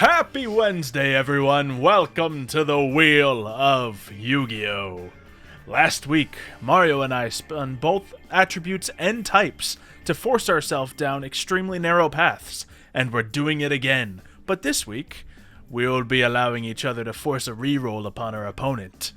Happy Wednesday, everyone! Welcome to the Wheel of YuGiOh. Last week, Mario and I spun both attributes and types to force ourselves down extremely narrow paths, and we're doing it again. But this week, we'll be allowing each other to force a reroll upon our opponent.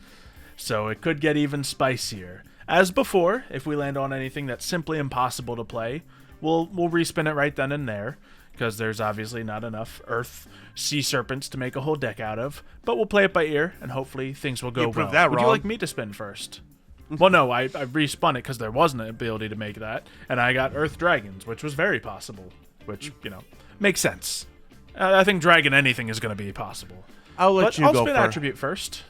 So it could get even spicier. As before, if we land on anything that's simply impossible to play, we'll respin it right then and there, because there's obviously not enough Earth Sea Serpents to make a whole deck out of. But we'll play it by ear, and hopefully things will go well. That Would wrong. you like me to spin first? Well, no, I respun it because there wasn't an ability to make that, and I got Earth Dragons, which was very possible, which, you know, makes sense. I think Dragon anything is going to be possible. I'll let you I'll go spin first. attribute first,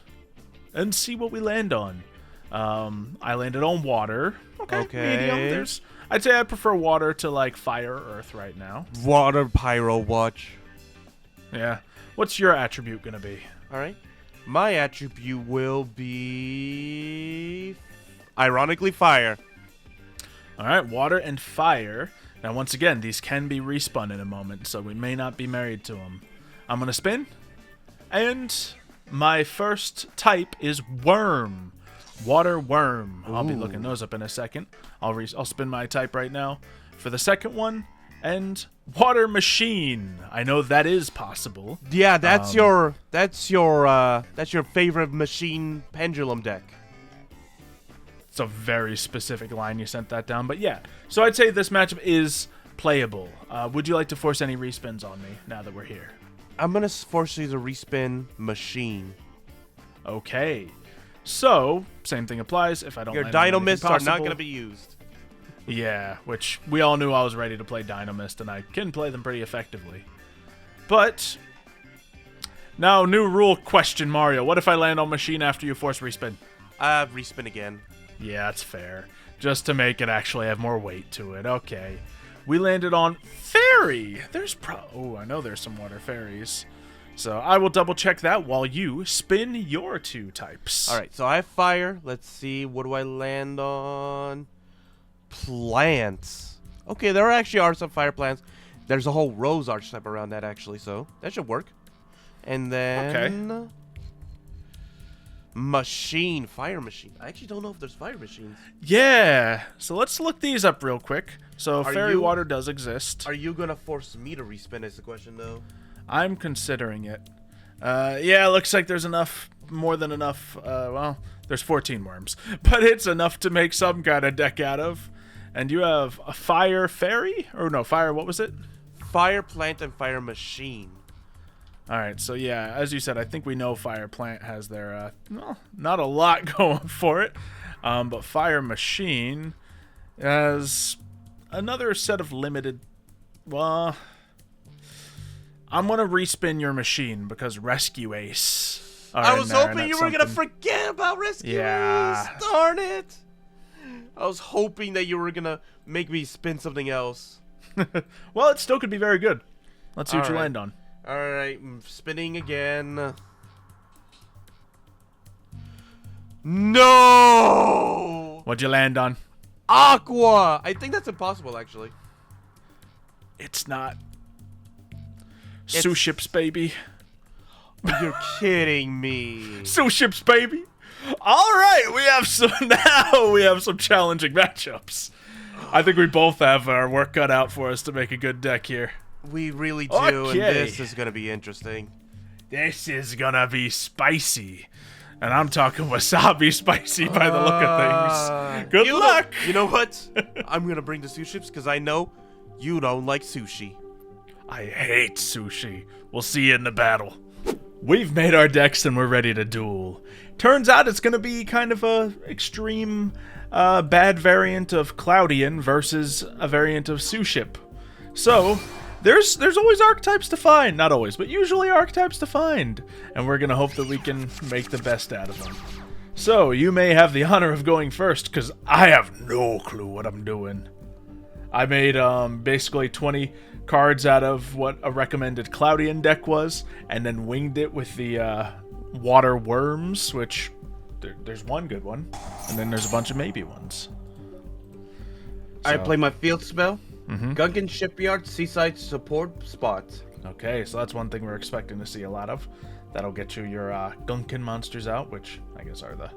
and see what we land on. I landed on water. Okay. Medium. I'd say I prefer water to, like, fire or earth right now. Water Pyro Watch. Yeah. What's your attribute going to be? All right. My attribute will be, ironically, fire. All right, water and fire. Now, once again, these can be respun in a moment, so we may not be married to them. I'm going to spin, and my first type is worm. Water worm. I'll be looking those up in a second. I'll spin my type right now for the second one. And water machine. I know that is possible. Yeah, that's your favorite machine pendulum deck. It's a very specific line you sent that down, but yeah. So I'd say this matchup is playable. Would you like to force any respins on me now that we're here? I'm gonna force you to respin machine. Okay. So same thing applies. If I don't, Your land on anything Dynamists are not possible- gonna be used. Yeah, which we all knew I was ready to play Dynamist, and I can play them pretty effectively. But now, new rule question, Mario. What if I land on machine after you force respin? Respin again. Yeah, that's fair. Just to make it actually have more weight to it. Okay. We landed on fairy. I know there's some water fairies. So I will double check that while you spin your two types. All right, so I have fire. Let's see, what do I land on? Plants. Okay, there actually are some fire plants. There's a whole rose archetype around that, actually, so that should work. And then machine, fire machine. I actually don't know if there's fire machines. Yeah. So let's look these up real quick. So Are fairy you- water does exist. Are you gonna force me to respin is the question, though? I'm considering it. Yeah, it looks like there's more than enough. Well, there's 14 worms, but it's enough to make some kind of deck out of. And you have a fire fairy? Or no, fire, what was it? Fire plant and fire machine. All right, so yeah, as you said, I think we know fire plant has their, well, not a lot going for it. But fire machine has another set of limited, well, I'm going to respin your machine because Rescue Ace. I was hoping you were going to forget about Rescue Yeah. Ace. Darn it. I was hoping that you were going to make me spin something else. Well, it still could be very good. Let's see what you All right. land on. All right, I'm spinning again. No! What'd you land on? Aqua! I think that's impossible, actually. It's not. Sue ships, baby. You're kidding me. Sue ships, baby. All right, we have some challenging matchups. I think we both have our work cut out for us to make a good deck here. We really do, Okay. and this is going to be interesting. This is gonna be spicy. And I'm talking wasabi spicy by the look of things. Good luck! You know what? I'm going to bring the sushi chips because I know you don't like sushi. I hate sushi. We'll see you in the battle. We've made our decks and we're ready to duel. Turns out it's gonna be kind of a extreme bad variant of Cloudian versus a variant of Suship. So there's always archetypes to find. Not always, but usually archetypes to find. And we're gonna hope that we can make the best out of them. So you may have the honor of going first, because I have no clue what I'm doing. I made basically 20 cards out of what a recommended Cloudian deck was, and then winged it with the water worms, which there's one good one, and then there's a bunch of maybe ones. I play my field spell. Mhm. Gungan Shipyard Seaside Support Spot. Okay, so that's one thing we're expecting to see a lot of. That'll get you your Gunkin monsters out, which I guess are the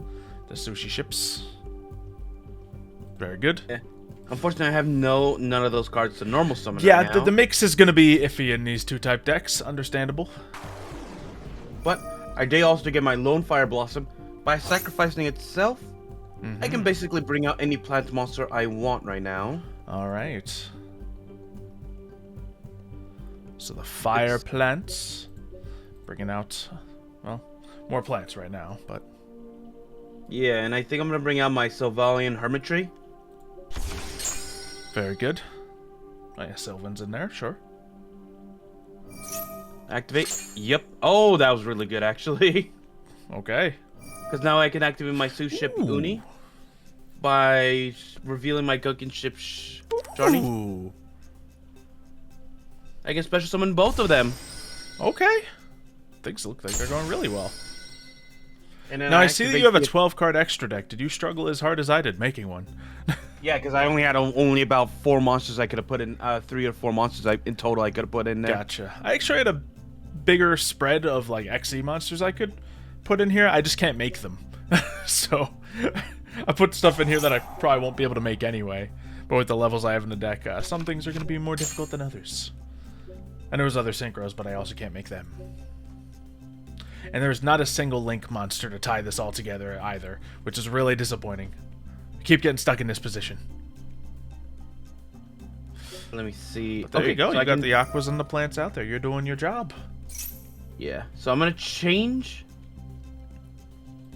sushi ships. Very good. Yeah. Unfortunately, I have none of those cards to normal summon. Yeah, right now. the mix is going to be iffy in these 2-type decks. Understandable. But I did also get my Lone Fire Blossom. By sacrificing itself, I can basically bring out any plant monster I want right now. All right. So the fire plants, bringing out, well, more plants right now, but... Yeah, and I think I'm going to bring out my Sylvalian Hermitry. Very good. Oh yeah, Sylvan's in there, sure. Activate. Yep. Oh, that was really good, actually. Okay. Because now I can activate my Sous Ship Uni by revealing my Gunkin ship Johnny. Ooh. I can special summon both of them. Okay. Things look like they're going really well. And then Now I see that you have a the- 12-card extra deck. Did you struggle as hard as I did making one? Yeah, because I only had only about 4 monsters I could have put in. 3 or 4 monsters in total I could have put in there. Gotcha. I actually had a bigger spread of like XE monsters I could put in here. I just can't make them. So I put stuff in here that I probably won't be able to make anyway. But with the levels I have in the deck, some things are going to be more difficult than others. And there's other synchros, but I also can't make them. And there's not a single Link monster to tie this all together either, which is really disappointing. I keep getting stuck in this position. Let me see. But there you go. So You got the aquas and the plants out there. You're doing your job. Yeah. So I'm gonna change.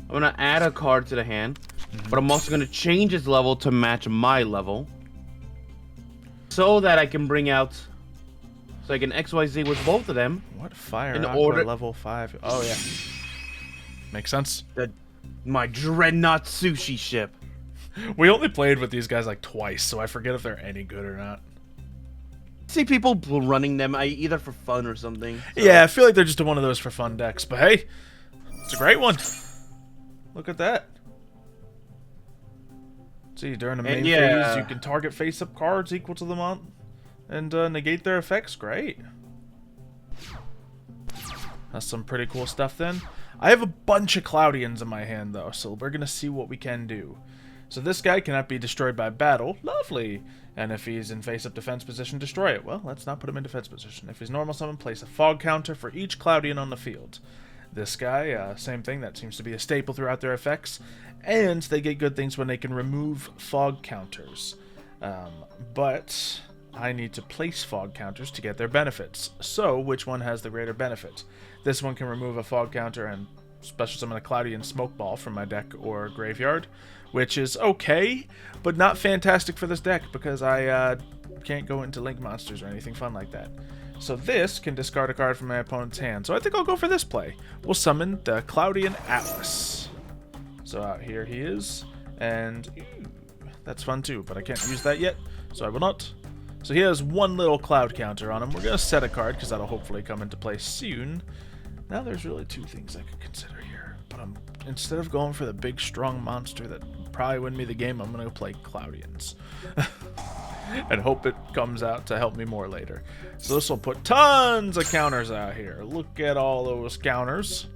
I'm gonna add a card to the hand, but I'm also gonna change its level to match my level, so that I can bring out. So I can XYZ with both of them. What fire In aqua order- level 5? Oh yeah. Makes sense. My Dreadnought Sushi ship. We only played with these guys like twice, so I forget if they're any good or not. See people running them either for fun or something. So. Yeah, I feel like they're just one of those for fun decks, but hey, it's a great one. Look at that. See, during the main phase, you can target face-up cards equal to the mount and negate their effects. Great. That's some pretty cool stuff then. I have a bunch of Cloudians in my hand, though, so we're going to see what we can do. So this guy cannot be destroyed by battle. Lovely. And if he's in face-up defense position, destroy it. Well, let's not put him in defense position. If he's normal summon, place a fog counter for each Cloudian on the field. This guy, same thing. That seems to be a staple throughout their effects. And they get good things when they can remove fog counters. But I need to place fog counters to get their benefits. So, which one has the greater benefit? This one can remove a fog counter and special summon a Cloudian Smoke Ball from my deck or graveyard, which is okay, but not fantastic for this deck because I can't go into Link monsters or anything fun like that. So this can discard a card from my opponent's hand. So I think I'll go for this play. We'll summon the Cloudian Atlas. So out here he is, and that's fun too, but I can't use that yet, so I will not. So he has one little cloud counter on him. We're going to set a card because that'll hopefully come into play soon. Now there's really two things I could consider here, but instead of going for the big strong monster that probably win me the game, I'm going to play Cloudians. And hope it comes out to help me more later. So this will put tons of counters out here. Look at all those counters.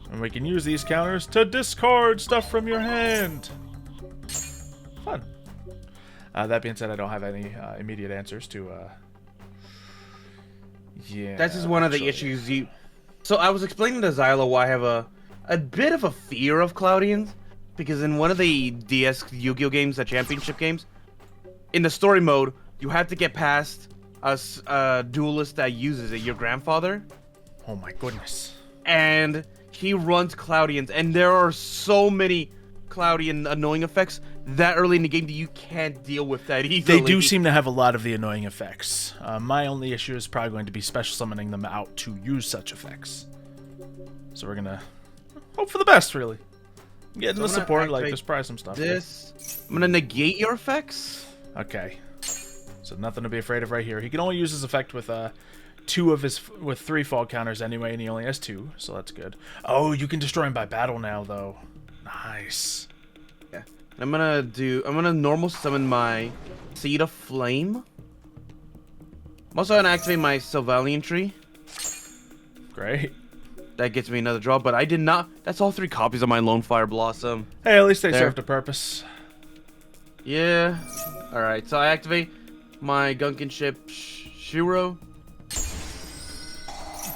And we can use these counters to discard stuff from your hand. Fun. That being said, I don't have any immediate answers to... yeah. That's just one of the issues you... So I was explaining to Xylo why I have a bit of a fear of Cloudians. Because in one of the DS YuGiOh games, the championship games, in the story mode, you have to get past a duelist that uses it, your grandfather. Oh my goodness. And he runs Cloudians, and there are so many Cloudian annoying effects that early in the game that you can't deal with that easily. They do seem to have a lot of the annoying effects. My only issue is probably going to be special summoning them out to use such effects. So we're gonna hope for the best, really. Getting the support, like, there's probably some stuff. I'm gonna negate your effects. Okay. So nothing to be afraid of right here. He can only use his effect with with 3 fog counters anyway, and he only has 2, so that's good. Oh, you can destroy him by battle now, though. Nice. Yeah. I'm gonna normal summon my Seed of Flame. I'm also gonna activate my Sylvalian Tree. Great. That gets me another draw, but I did not. That's all 3 copies of my Lone Fire Blossom. Hey, at least they There. served a purpose. Yeah. All right. So I activate my Gunkin ship Shiro.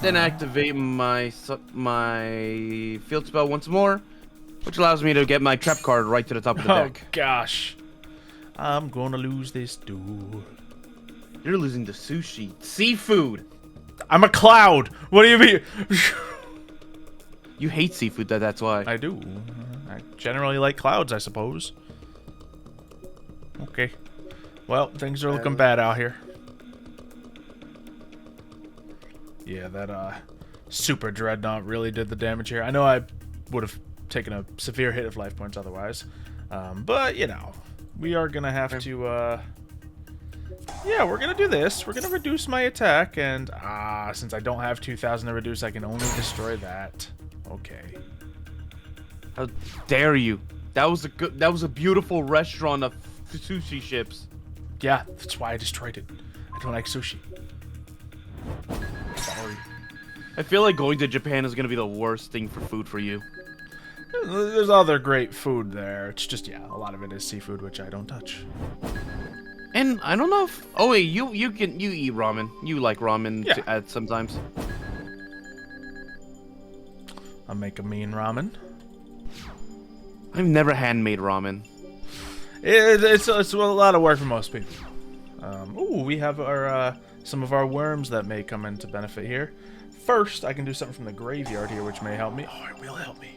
Then activate my field spell once more, which allows me to get my trap card right to the top of the Oh deck. gosh, I'm gonna lose this duel. You're losing the sushi. Seafood. I'm a cloud. What do you mean? You hate seafood, that's why. I do. I generally like clouds, I suppose. Okay. Well, things are looking bad out here. Yeah, that super dreadnought really did the damage here. I know I would have taken a severe hit of life points otherwise. But, you know, we are going to have to... yeah, we're going to do this. We're going to reduce my attack. And, since I don't have 2,000 to reduce, I can only destroy that. Okay. How dare you? That was a beautiful restaurant of sushi ships. Yeah, that's why I destroyed it. I don't like sushi. Sorry. I feel like going to Japan is gonna be the worst thing for food for you. There's other great food there. It's just, yeah, a lot of it is seafood, which I don't touch. And I don't know if... Oh wait, you eat ramen. You like ramen Yeah. sometimes. I'll make a mean ramen. I've never handmade ramen. It's a lot of work for most people. Ooh, we have our some of our worms that may come into benefit here. First, I can do something from the graveyard here, which may help me. Oh, it will help me.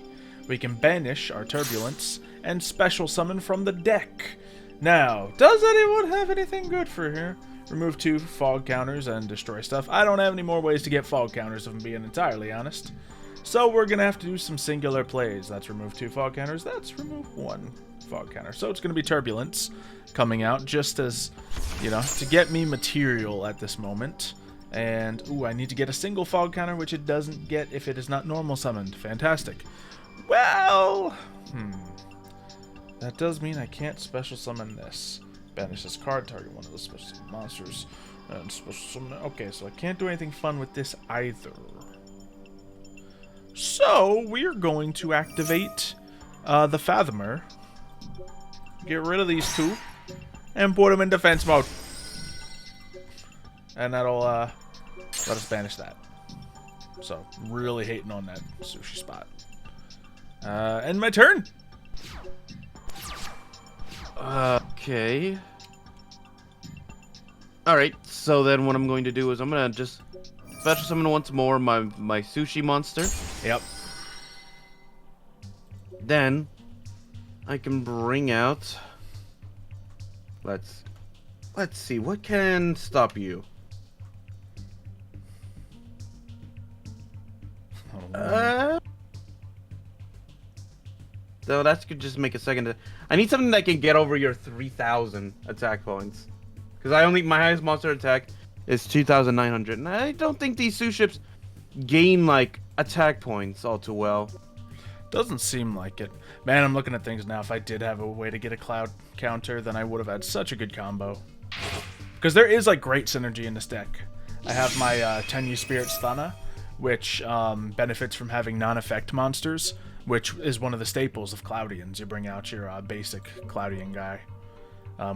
We can banish our turbulence and special summon from the deck. Now, does anyone have anything good for here? Remove 2 fog counters and destroy stuff. I don't have any more ways to get fog counters, if I'm being entirely honest. So we're going to have to do some singular plays. That's remove 2 fog counters. That's remove 1 fog counter. So it's going to be turbulence coming out just as, you know, to get me material at this moment. And, ooh, I need to get a single fog counter, which it doesn't get if it is not normal summoned. Fantastic. Well, that does mean I can't special summon this. Banish this card, target one of the special summon monsters, and special summon. Okay, so I can't do anything fun with this either. So we're going to activate the Fathomer, get rid of these 2, and put them in defense mode. And that'll let us banish that. So really hating on that sushi spot. And my turn. Okay. Alright, so then what I'm going to do is I'm going to just special summon once more my sushi monster. Yep. Then I can bring out... Let's see, what can stop you? So that could just make a second. I need something that can get over your 3,000 attack points. Because my highest monster attack is 2,900. And I don't think these sushi ships gain, like, attack points all too well. Doesn't seem like it. Man, I'm looking at things now. If I did have a way to get a cloud counter, then I would have had such a good combo. Because there is, like, great synergy in this deck. I have my Tenyu Spirit Sthana, which benefits from having non-effect monsters, which is one of the staples of Cloudians. You bring out your basic Cloudian guy,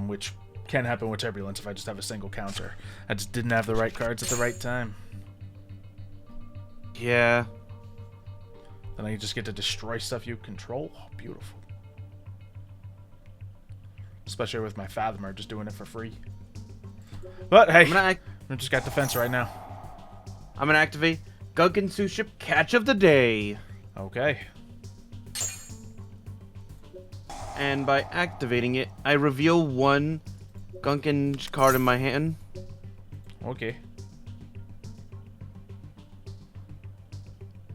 which can happen with Turbulence if I just have a single counter. I just didn't have the right cards at the right time. Yeah. Then I just get to destroy stuff you control. Oh, beautiful. Especially with my Fathomer, just doing it for free. But hey, I just got defense right now. I'm gonna activate Gunkin Sushi Catch of the Day. Okay. And by activating it, I reveal 1 Gunkin card in my hand. Okay.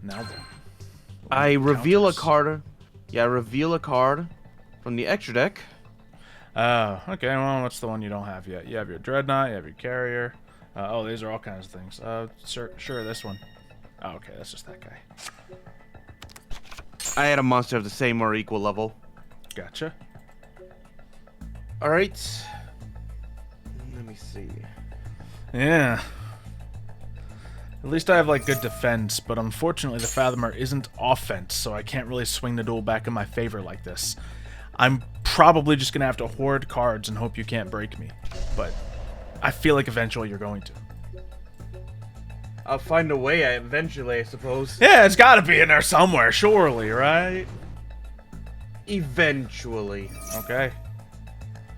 Now then. I reveal a Counters. card. Yeah, I reveal a card from the extra deck. Oh, okay. Well, what's the one you don't have yet? You have your Dreadnought, you have your Carrier. Oh, these are all kinds of things. Sure, this one. Oh, okay, that's just that guy. I had a monster of the same or equal level. Gotcha. Alright. Let me see. Yeah. At least I have, like, good defense, but unfortunately the Fathomer isn't offense, so I can't really swing the duel back in my favor like this. I'm probably just gonna have to hoard cards and hope you can't break me, but I feel like eventually you're going to. I'll find a way eventually, I suppose. Yeah, it's gotta be in there somewhere, surely, right? Eventually. Okay.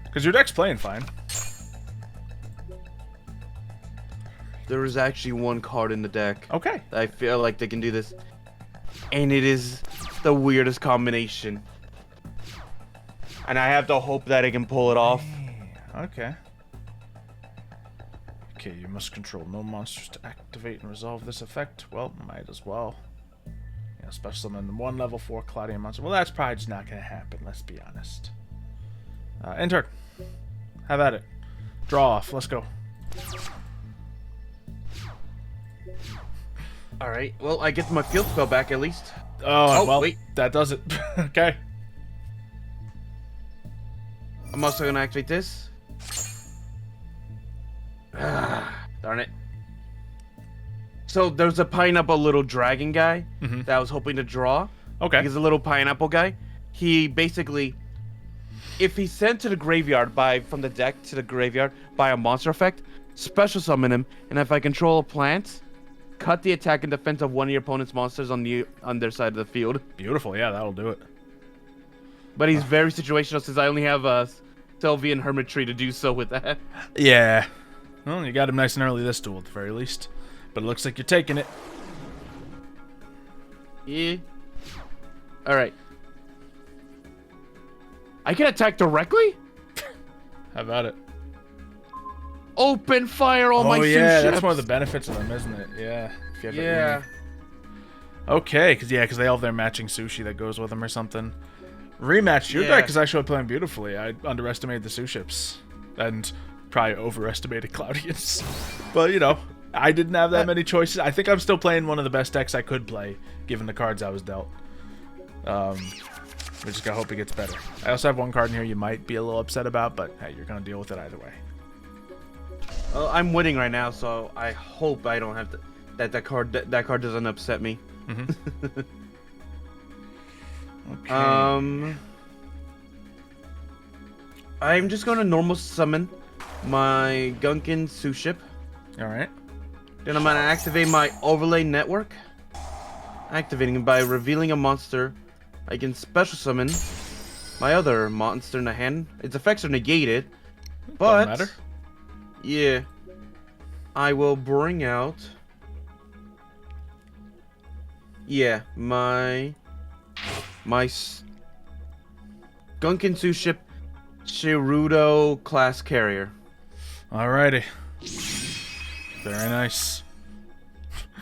Because your deck's playing fine. There is actually one card in the deck. Okay. I feel like they can do this. And it is the weirdest combination. And I have to hope that I can pull it off. Okay. Okay, you must control no monsters to activate and resolve this effect. Well, might as well. Yeah, special summon one level 4 Claudian monster. Well, that's probably just not going to happen, let's be honest. End turn. Have at it. Draw off. Let's go. Alright, well, I get my field spell back at least. Oh, well, wait. that does it. Okay. I'm also going to activate this. Darn it. So there's a pineapple little dragon guy that I was hoping to draw. Okay. He's a little pineapple guy. He basically, if he's sent to the graveyard from the deck to the graveyard by a monster effect, special summon him, and if I control a plant, cut the attack and defense of one of your opponent's monsters on their side of the field. Beautiful. Yeah, that'll do it. But he's very situational since I only have a Sylvian Hermitry to do so with that. Yeah. Well, you got him nice and early this duel at the very least. But it looks like you're taking it. Yeah. Alright. I can attack directly? How about it? Open fire on my Oh two yeah, ships. that's one of the benefits of them, isn't it? Yeah. If you have it Yeah. running. Okay, because they all have their matching sushi that goes with them or something. Rematch, your deck is actually playing beautifully. I underestimated the Suships. And probably overestimated Cloudians. But, you know, I didn't have that many choices. I think I'm still playing one of the best decks I could play, given the cards I was dealt. We just gotta hope it gets better. I also have one card in here you might be a little upset about, but hey, you're gonna deal with it either way. Well, I'm winning right now, so I hope I don't have to. That card doesn't upset me. Okay. I'm just going to normal summon my Gunkin Suship. Alright. Then I'm going to activate my overlay network. Activating it by revealing a monster. I can special summon my other monster in the hand. Its effects are negated. But Don't matter. yeah. I will bring out my Gunkin Suship Shirudo class carrier. Alrighty. Very nice.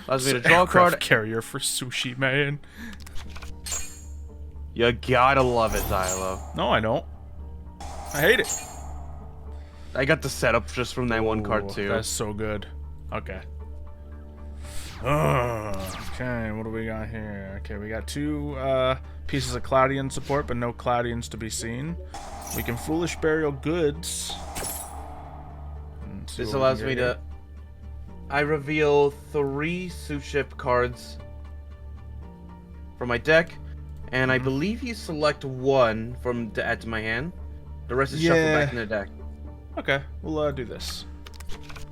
Allows me to draw a Aircraft card. carrier for sushi, man. You gotta love it, Xylo. No, I don't. I hate it. I got the setup just from that one card Ooh, too. That's so good. Okay. Okay, what do we got here? Okay, we got two pieces of Cloudian support, but no Cloudians to be seen. We can Foolish Burial Goods. This allows me to... I reveal 3 Suship cards from my deck, and I believe you select one to add to my hand. The rest is shuffled back in the deck. Okay, we'll do this.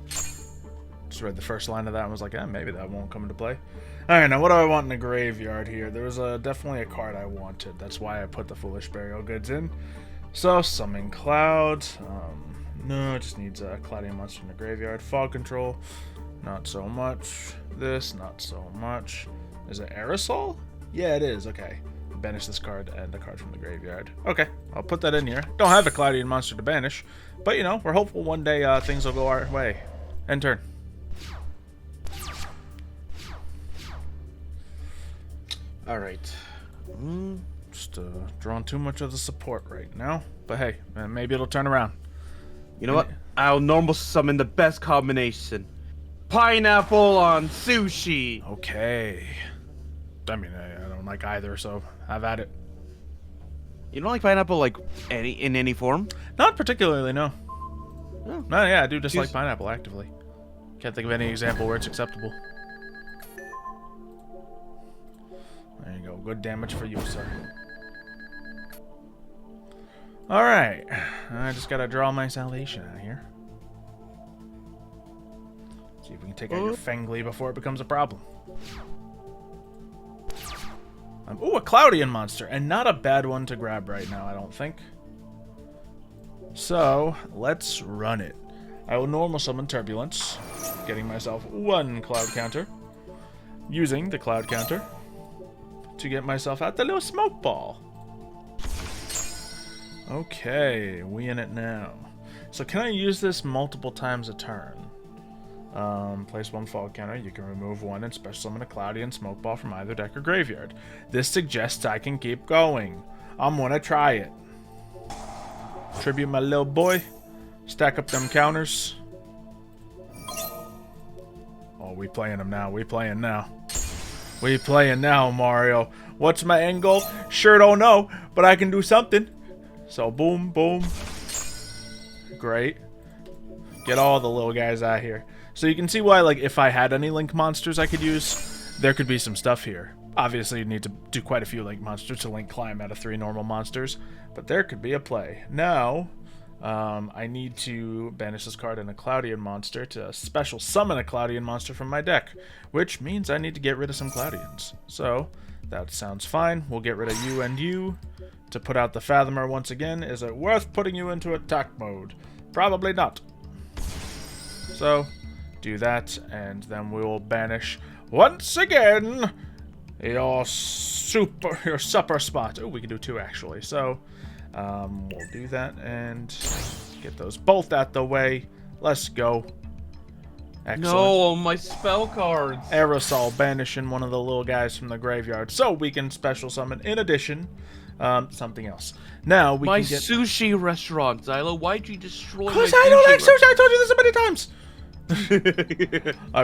Just read the first line of that and was like, maybe that won't come into play. Alright, now what do I want in the graveyard here? There was definitely a card I wanted. That's why I put the Foolish Burial Goods in. So, Summon Cloud. No, it just needs a Cloudian monster in the graveyard. Fog Control. Not so much. This, not so much. Is it Aerosol? Yeah, it is. Okay. Banish this card and a card from the graveyard. Okay, I'll put that in here. Don't have a Cloudian monster to banish. But, you know, we're hopeful one day things will go our way. End turn. Alright. Just drawing too much of the support right now. But hey, maybe it'll turn around. You know what? I'll normal summon the best combination. Pineapple on sushi. Okay. I mean, I don't like either, so have at it. You don't like pineapple like in any form? Not particularly, no. Oh. No, yeah, I do dislike pineapple actively. Can't think of any example where it's acceptable. good damage for you, sir. Alright. I just gotta draw my salvation out here. See if we can take out your Fengli before it becomes a problem. Ooh, a Cloudian monster, and not a bad one to grab right now, I don't think. So, let's run it. I will normal summon Turbulence, getting myself 1 cloud counter, using the cloud counter to get myself out the little smoke ball. Okay, we in it now. So can I use this multiple times a turn? Place 1 fog counter. You can remove 1 and special summon a Cloudian smoke ball from either deck or graveyard. This suggests I can keep going. I'm gonna try it. Tribute my little boy. Stack up them counters. Oh, we playing them now. We playing now. We playing now, Mario. What's my end goal? Sure don't know, but I can do something. So boom, boom. Great. Get all the little guys out here. So you can see why, like, if I had any link monsters I could use, there could be some stuff here. Obviously, you'd need to do quite a few link monsters to link climb out of 3 normal monsters, but there could be a play. Now, I need to banish this card and a Cloudian monster to special summon a Cloudian monster from my deck, which means I need to get rid of some Cloudians. So, that sounds fine. We'll get rid of you and you. To put out the Fathomer once again, is it worth putting you into attack mode? Probably not. So, do that, and then we will banish once again your supper spot. Oh, we can do 2 actually. So, we'll do that and get those both out the way. Let's go. Excellent. No, my spell cards. Aerosol banishing one of the little guys from the graveyard, so we can special summon in addition something else. Now we my can get sushi restaurant, Xylo. Why'd you destroy my Because I don't like sushi. I told you this so many times.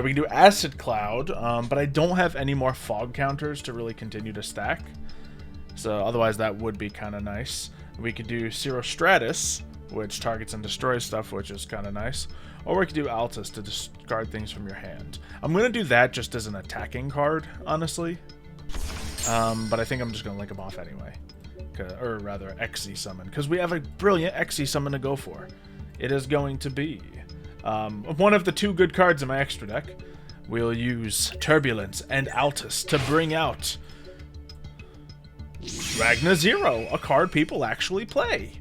We can do Acid Cloud, but I don't have any more fog counters to really continue to stack. So otherwise that would be kind of nice. We could do Cirrostratus, which targets and destroys stuff, which is kind of nice. Or we could do Altus to discard things from your hand. I'm going to do that just as an attacking card, honestly. But I think I'm just going to link them off anyway. Or rather, Xe Summon. Because we have a brilliant Xe Summon to go for. It is going to be one of the 2 good cards in my extra deck. We'll use Turbulence and Altus to bring out Ragna Zero, a card people actually play.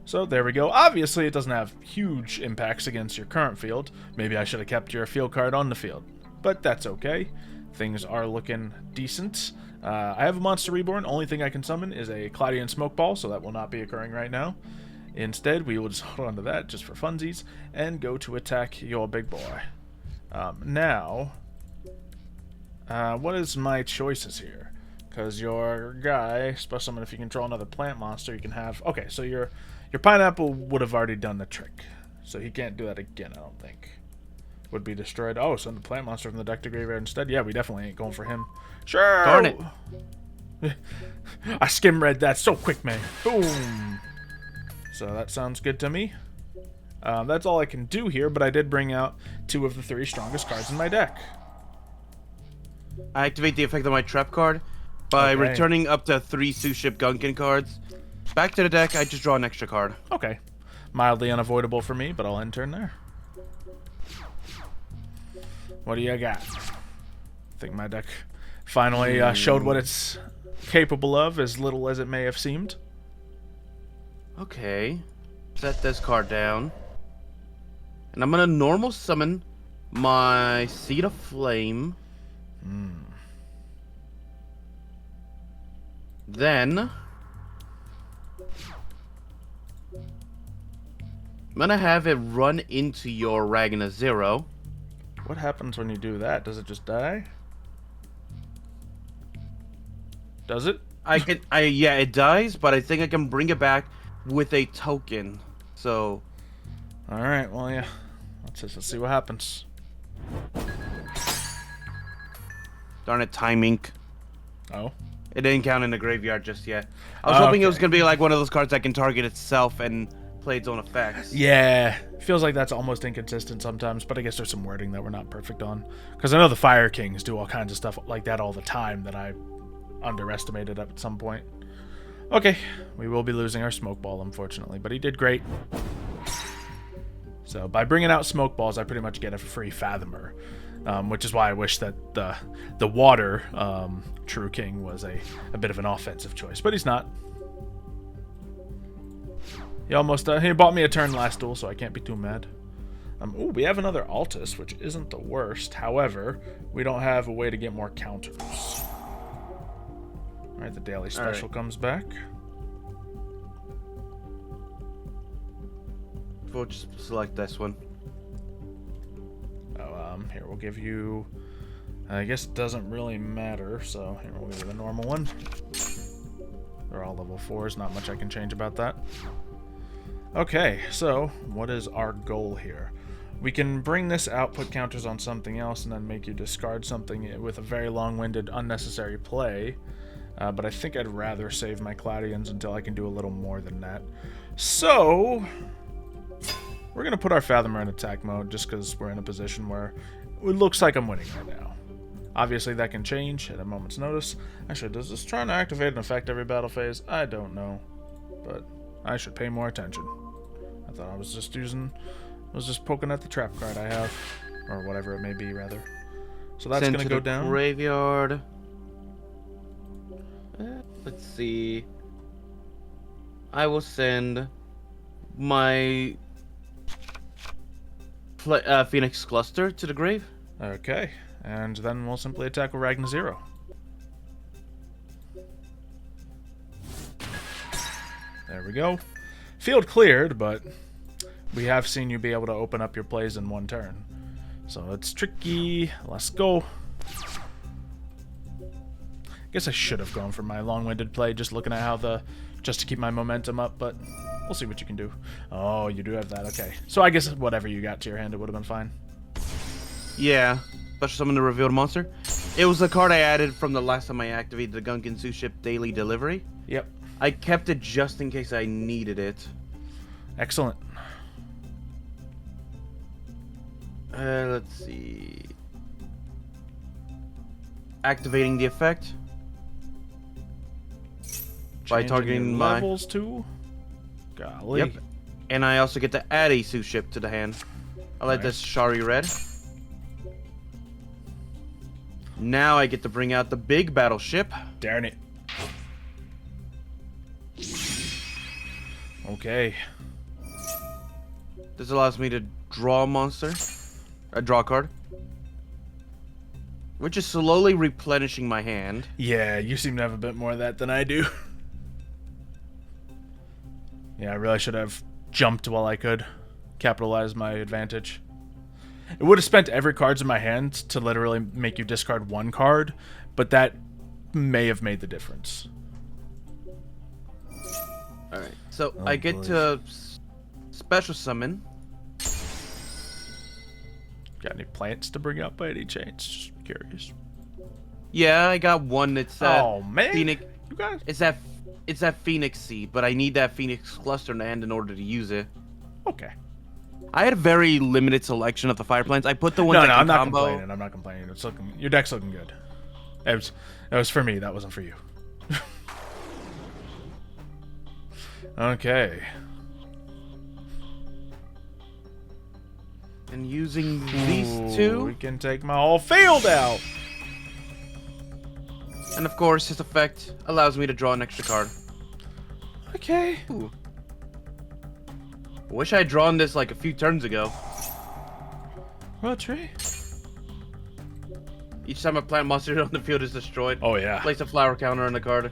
So there we go. Obviously, it doesn't have huge impacts against your current field. Maybe I should have kept your field card on the field. But that's okay. Things are looking decent. I have a Monster Reborn. Only thing I can summon is a Cloudian Smoke Ball, so that will not be occurring right now. Instead, we will just hold on to that just for funsies and go to attack your big boy. Now, what is my choices here? Because your guy, special summon, if you control another plant monster, you can have... Okay, so your pineapple would have already done the trick. So he can't do that again, I don't think. Would be destroyed. Oh, send the plant monster from the deck to graveyard instead? Yeah, we definitely ain't going for him. Sure! Darn it. I skim read that so quick, man. Boom! So that sounds good to me. That's all I can do here, but I did bring out 2 of the 3 strongest cards in my deck. I activate the effect of my trap card by returning up to 3 Sous-Ship Gunkin cards. Back to the deck, I just draw an extra card. Okay. Mildly unavoidable for me, but I'll end turn there. What do you got? I think my deck finally showed what it's capable of, as little as it may have seemed. Okay. Set this card down. And I'm going to normal summon my Seed of Flame. Then I'm going to have it run into your Ragna Zero. What happens when you do that? Does it just die? Does it? Yeah, it dies, but I think I can bring it back with a token. So, all right. Well, yeah. Let's see what happens. Darn it, timing. Oh. It didn't count in the graveyard just yet. I was hoping it was gonna be like one of those cards that can target itself and play its own effects. Yeah, feels like that's almost inconsistent sometimes, but I guess there's some wording that we're not perfect on. Because I know the Fire Kings do all kinds of stuff like that all the time that I underestimated at some point. Okay, we will be losing our Smoke Ball, unfortunately, but he did great. So by bringing out Smoke Balls, I pretty much get a free Fathomer, which is why I wish that the Water True King was a bit of an offensive choice, but he's not. He almost he bought me a turn last duel, so I can't be too mad. Ooh, we have another Altus, which isn't the worst. However, we don't have a way to get more counters. All right, the daily special comes back. We'll just select this one. Oh, here we'll give you. I guess it doesn't really matter, so here we'll give you the normal one. They're all level 4s. Not much I can change about that. Okay, so what is our goal here? We can bring this out, put counters on something else, and then make you discard something with a very long-winded, unnecessary play. But I think I'd rather save my Cloudians until I can do a little more than that. So we're going to put our Fathomer in attack mode just because we're in a position where it looks like I'm winning right now. Obviously, that can change at a moment's notice. Actually, does this try to activate an effect every battle phase? I don't know, but I should pay more attention. I thought I was just poking at the trap card I have, or whatever it may be, rather. So that's going to go down. Graveyard. Let's see. I will send my Phoenix Cluster to the grave. Okay, and then we'll simply attack with Ragnar Zero. There we go. Field cleared, but we have seen you be able to open up your plays in one turn. So it's tricky. Let's go. Guess I should have gone for my long-winded play, just looking at just to keep my momentum up, but we'll see what you can do. Oh, you do have that. Okay. So I guess whatever you got to your hand, it would have been fine. Yeah. Special summon the revealed monster. It was the card I added from the last time I activated the Gungan Zoo Ship Daily Delivery. Yep. I kept it just in case I needed it. Excellent. Let's see. Activating the effect. By targeting your my levels too. Golly. Yep. And I also get to add a Sue ship to the hand. I let this Shari Red. Now I get to bring out the big battleship. Darn it. Okay. This allows me to draw a monster. Draw a card. Which is slowly replenishing my hand. Yeah, you seem to have a bit more of that than I do. Yeah, I really should have jumped while I could. Capitalize my advantage. It would have spent every cards in my hand to literally make you discard one card, but that may have made the difference. Alright, so I get to special summon. Got any plants to bring up by any chance? Just curious. Yeah, I got one that's oh man, Phoenix. You guys. It's that Phoenix seed, but I need that Phoenix cluster in the hand in order to use it. Okay. I had a very limited selection of the fire plants. I put the ones No, that I'm can not combo. complaining. I'm not complaining. It's looking. Your deck's looking good. It was for me. That wasn't for you. Okay. And using these two. We can take my whole field out. And of course, his effect allows me to draw an extra card. Okay. Ooh. Wish I had drawn this like a few turns ago. Well, tree. Each time a plant monster on the field is destroyed, Oh yeah. place a flower counter on the card.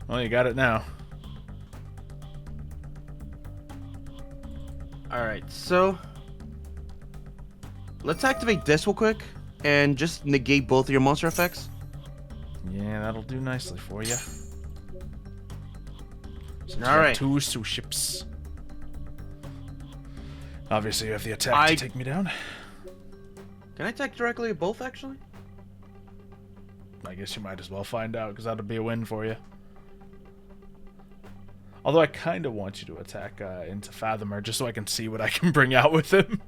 Well, you got it now. Alright, so let's activate this real quick and just negate both of your monster effects. Yeah, that'll do nicely for you. All right. 2 Sue ships. Obviously, you have the attack to take me down. Can I attack directly at both, actually? I guess you might as well find out, because that'll be a win for you. Although I kind of want you to attack into Fathomer just so I can see what I can bring out with him.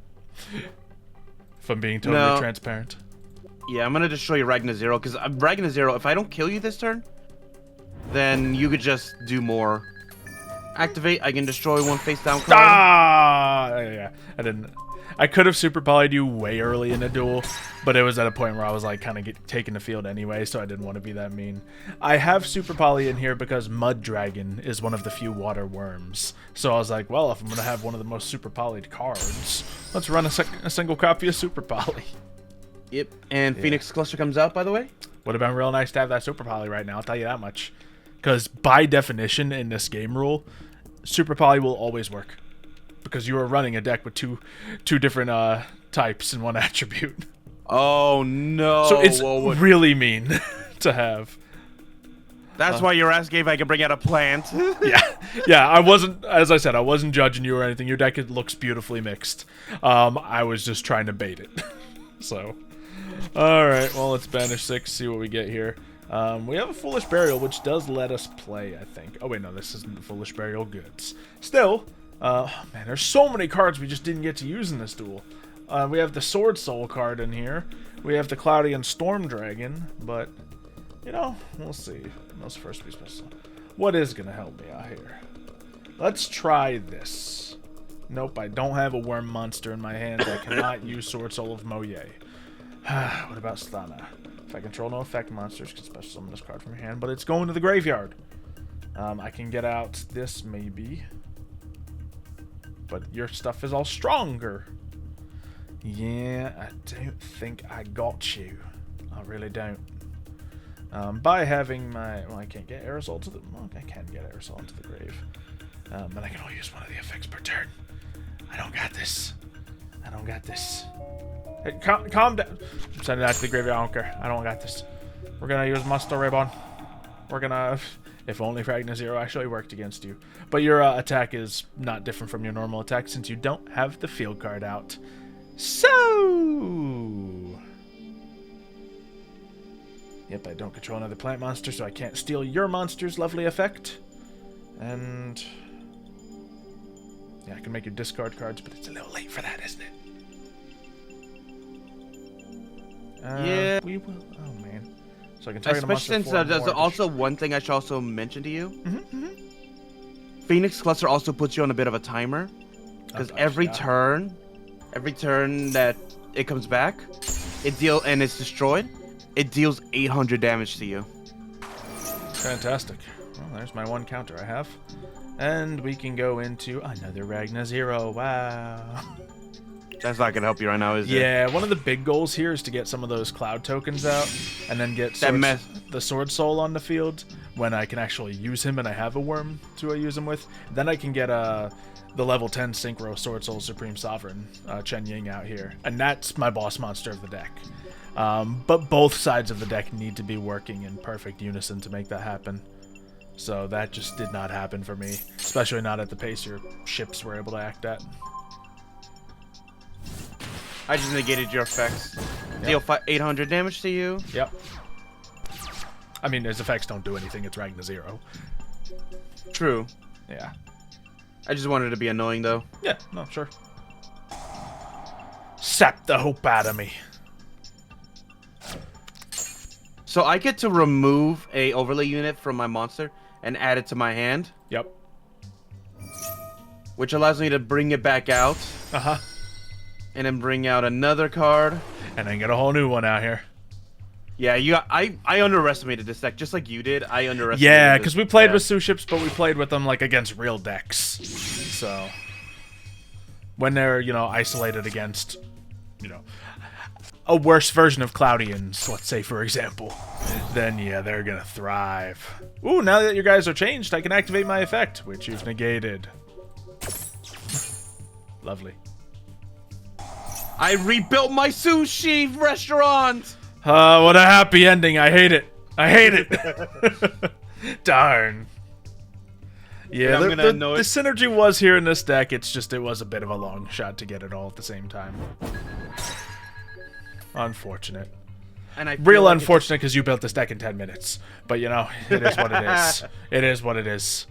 If I'm being totally transparent. Yeah, I'm gonna destroy your Ragna Zero, because Ragna Zero, if I don't kill you this turn, then you could just do more. Activate, I can destroy one face down card. Ah! Yeah, I didn't. I could have super polyed you way early in a duel, but it was at a point where I was like kind of taking the field anyway, so I didn't want to be that mean. I have super poly in here because Mud Dragon is one of the few water worms. So I was like, well, if I'm going to have one of the most super polyed cards, let's run a single copy of super poly. Yep, and Phoenix Cluster comes out, by the way. Would have been real nice to have that super poly right now, I'll tell you that much. Because by definition in this game rule, super poly will always work. Because you are running a deck with two different types in one attribute. Oh no! So it's really mean to have. That's why your ass gave I could bring out a plant. yeah. I wasn't, as I said, I wasn't judging you or anything. Your deck looks beautifully mixed. I was just trying to bait it. So, all right. Well, let's banish 6. See what we get here. We have a Foolish Burial, which does let us play. I think. Oh wait, no, this isn't Foolish Burial goods. Still. Man, there's so many cards we just didn't get to use in this duel. We have the Sword Soul card in here. We have the Cloudy and Storm Dragon, but, you know, we'll see. Those first be special. What is going to help me out here? Let's try this. Nope, I don't have a Worm Monster in my hand. I cannot use Sword Soul of Moye. What about Stana? If I control no effect monsters, can special summon this card from your hand, but it's going to the graveyard. I can get out this, maybe. But your stuff is all stronger. Yeah, I don't think I got you. I really don't. By having my... Well, I can't get Aerosol to the... Well, I can get Aerosol into the grave. And I can only use one of the effects per turn. I don't got this. I don't got this. Hey, calm down. I'm sending that to the graveyard. I don't care. I don't got this. We're going to use Muster Ribbon. We're going to... If only Ragna Zero actually worked against you. But your attack is not different from your normal attack since you don't have the field card out. So... Yep, I don't control another plant monster, so I can't steal your monster's lovely effect. And... Yeah, I can make you discard cards, but it's a little late for that, isn't it? Yeah. We will... Oh, man. So I can target Especially since there's also one thing I should also mention to you. Phoenix Cluster also puts you on a bit of a timer. Because every turn that it comes back, and it's destroyed, it deals 800 damage to you. Fantastic. Well, there's my one counter I have. And we can go into another Ragna Zero. Wow. That's not going to help you right now, is it? Yeah, one of the big goals here is to get some of those cloud tokens out and then get the Sword Soul on the field when I can actually use him and I have a worm to use him with. Then I can get the level 10 Synchro Sword Soul Supreme Sovereign Chen Ying out here. And that's my boss monster of the deck. But both sides of the deck need to be working in perfect unison to make that happen. So that just did not happen for me, especially not at the pace your ships were able to act at. I just negated your effects. Deal 800 damage to you. Yep. I mean, his effects don't do anything. It's Ragna Zero. True. Yeah. I just wanted to be annoying, though. Yeah, no, sure. Sap the hope out of me. So I get to remove a overlay unit from my monster and add it to my hand. Yep. Which allows me to bring it back out. Uh-huh. And then bring out another card. And then get a whole new one out here. Yeah, I underestimated this deck, just like you did. I underestimated. Yeah, because we played with Sue ships, but we played with them like against real decks. So when they're, you know, isolated against, you know, a worse version of Cloudians, let's say for example, then yeah, they're gonna thrive. Ooh, now that your guys are changed, I can activate my effect, which you've negated. Lovely. I rebuilt my sushi restaurant! What a happy ending. I hate it. I hate it. Darn. Yeah, the synergy was here in this deck. It's just it was a bit of a long shot to get it all at the same time. Unfortunate. And I feel Real like unfortunate because you built this deck in 10 minutes. But, you know, it is what it is. It is what it is.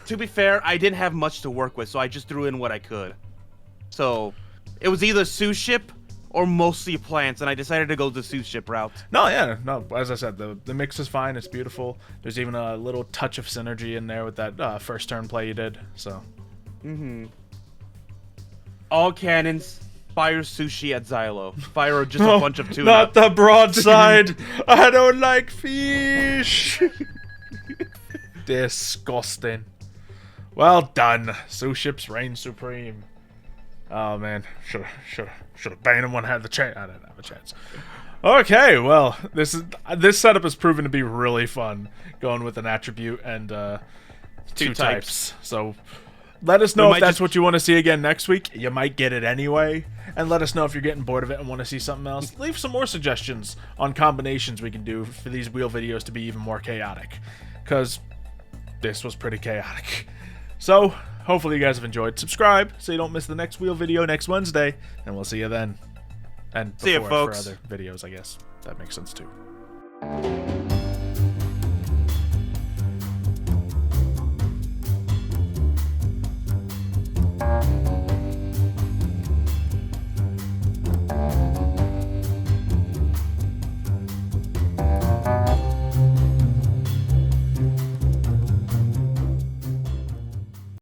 To be fair, I didn't have much to work with, so I just threw in what I could. So, it was either sous ship or mostly plants, and I decided to go the sous ship route. No, yeah, no. As I said, the mix is fine. It's beautiful. There's even a little touch of synergy in there with that first turn play you did. So, All cannons, fire sushi at Xylo. Fire just a bunch of tuna. Not the broadside. I don't like fish. Disgusting. Well done. Sous ships reign supreme. Oh man, should have banned him when I had the chance. I didn't have a chance. Okay, well, this setup has proven to be really fun, going with an attribute and two types. So let us know if that's what you want to see again next week. You might get it anyway. And let us know if you're getting bored of it and want to see something else. Leave some more suggestions on combinations we can do for these wheel videos to be even more chaotic. Because this was pretty chaotic. So, hopefully you guys have enjoyed. Subscribe so you don't miss the next wheel video next Wednesday. And we'll see you then. And see you, before folks. for other videos, I guess. That makes sense too.